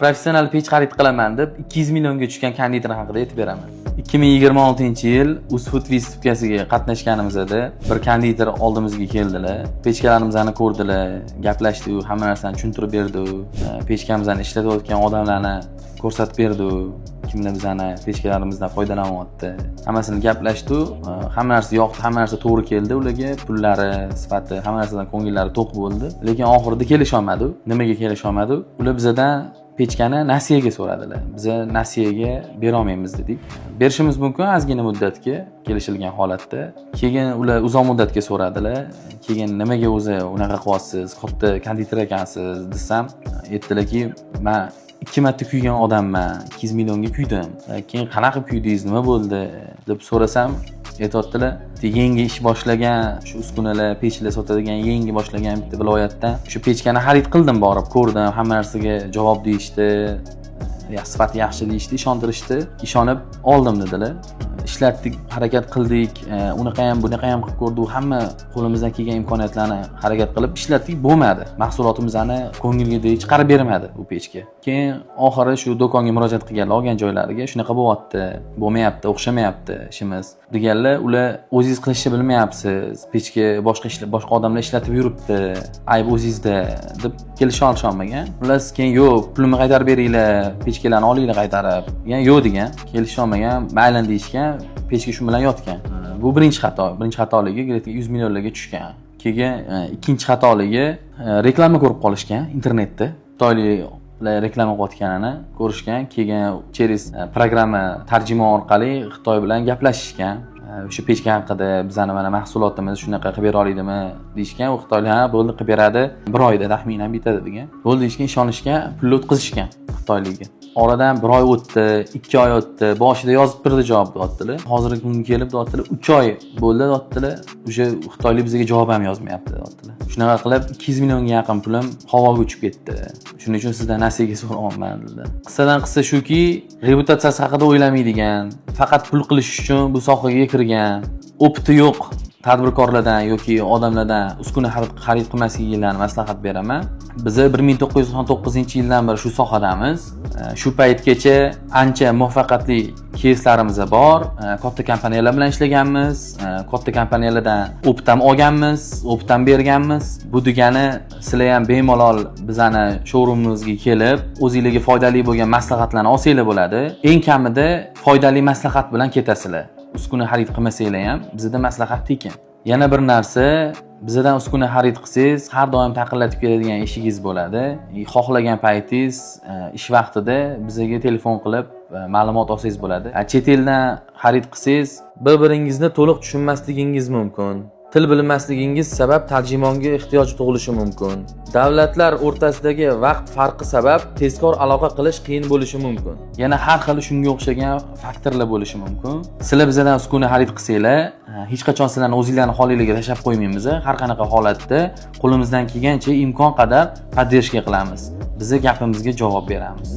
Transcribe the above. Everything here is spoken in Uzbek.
professional pech xarid qilaman deb 200 millionga tushgan konditer haqida aytib beraman. 2026-yil UzFood vystavkasiga qatnashganimizda bir konditer oldimizga keldilar. Pechkalarimizni ko'rdilar, gaplashdi, hamma narsani tushuntirib berdi. Pechkamizni ishlatayotgan odamlarni ko'rsatib berdi. Kimlar bizani pechkalarimizdan foydalanyapti. Hammasini gaplashdi. Hamma narsa yoqdi, hamma narsa to'g'ri keldi ularga. Pullari, sifati, hamma narsadan ko'ngillari to'q bo'ldi. Lekin oxirida kelisha olmadi. Nimaga kelisha olmadi? Ular bizdan pechkani nasiyaga so'radilar. Biz nasiyaga bera olmaymiz dedik. Berishimiz mumkin ozgina muddatga kelishilgan holatda. Keyin ular uzoq muddatga so'radilar. Keyin nimaga o'zi unaqa qilyapsiz? Katta konditer ekansiz desam, aytdilarki, men 2 marta kuygan odamman, 200 millionga kuydim. Keyin qanaqa kuydingiz, nima bo'ldi deb so'rasam, aytayotdilar, yangi ish boshlagan, shu uskunalar, pechlar sotadigan yangi boshlagan bitta viloyatdan shu pechkani xarid qildim, borib ko'rdim, hamma narsaga javob deyishdi. Sifati yaxshi deyishdi, ishontirishdi. Ishonib oldim dedilar. Ishlatdik, harakat qildik, unaqa ham, bunaqa ham qilib ko'rdik. Hamma qo'limizdan kelgan imkoniyatlarni harakat qilib ishlatdik, bo'lmadi. Mahsulotimizni ko'ngilgidek chiqarib bermadi u pechga. Keyin oxiri shu do'konga murojaat qilganlar, olgan joylariga shunaqa bo'lyapti, bo'lmayapti, o'xshamayapti ishimiz deganlar. Ular o'zingiz qilishni bilmayapsiz, pechga boshqa odamlar ishlatib yuribdi, ayb o'zingizda deb kelisha olishmagan. Ular keyin yo'q, pulimni qaytarib beringlar, pechkalarni olinglar qaytarib. Yo'q degan, kelisha olmagan, maylan deyishgan. Pechga shu bilan yotgan. Bu birinchi xato. Birinchi xatoligi 100 millionlarga tushgan. Keyin ikkinchi xatoligi reklama ko'rib qolishgan internetda. Xitoyliklar reklama qilayotganini ko'rishgan. Keyin через programma tarjimon orqali Xitoy bilan gaplashishgan. O'sha pechka haqida bizani mana mahsulotimiz shunaqa qilib bera oladimi deyishgan. U Xitoylar ha bo'ldi qilib beradi, 1 oyda taxminan bitadi degan. Bo'ldi deyishgan, ishonishgan, pul o'tkazishgan Xitoylikka. Oradan 1 oy o'tdi, 2 oy o'tdi. Boshida yozib turdi javob deyaptilar. Hozirgi kunga kelib deyaptilar, 3 oy bo'ldi deyaptilar. O'sha Xitoylik bizga javob ham yozmayapti deyaptilar. Shunaqa qilib 200 millionga yaqin pulim havoga uchib ketdi. Shuning uchun sizdan nasiyaga so'rayapman dedilar. Qissadan qissa shuki, reputatsiyasi haqida o'ylamaydigan, faqat pul qilish uchun bu sohaga kirgan, opiti yo'q tadbirkorlardan yoki odamlardan uskuna xarid qilmasliklarini maslahat beraman. Biz 1999-yildan beri shu sohadamiz. Shu paytgacha ancha muvaffaqiyatli keyslarimiz bor. Katta kompaniyalar bilan ishlaganmiz, katta kompaniyalardan opit ham olganmiz, opit ham berganmiz. Bu degani sizlar ham bemalol bizani showroomimizga kelib, o'zingizlarga foydali bo'lgan maslahatlarni olsanglar bo'ladi. Eng kamida foydali maslahat bilan ketasizlar. Uskuna xarid qilmasanglar ham bizda maslahat tekin. Yana bir narsa, bizdan uskuna xarid qilsangiz, har doim taqillatib keladigan eshigingiz bo'ladi. Xohlagan paytingiz, ish vaqtida bizga telefon qilib ma'lumot olsangiz bo'ladi. Chet eldan xarid qilsangiz, bir-biringizni to'liq tushunmasligingiz mumkin. Til bilmasligingiz sabab tarjimonga ehtiyoj tug'ilishi mumkin. Davlatlar o'rtasidagi vaqt farqi sabab tezkor aloqa qilish qiyin bo'lishi mumkin. Yana har xil shunga o'xshagan faktorlar bo'lishi mumkin. Sizlar bizdan uskuna xarid qilsanglar, hech qachon sizlarni o'zingizlarning holingizga tashlab qo'ymaymiz. Har qanaqa holatda qo'limizdan kelgancha imkon qadar podдержка qilamiz. Biz gapimizga javob beramiz.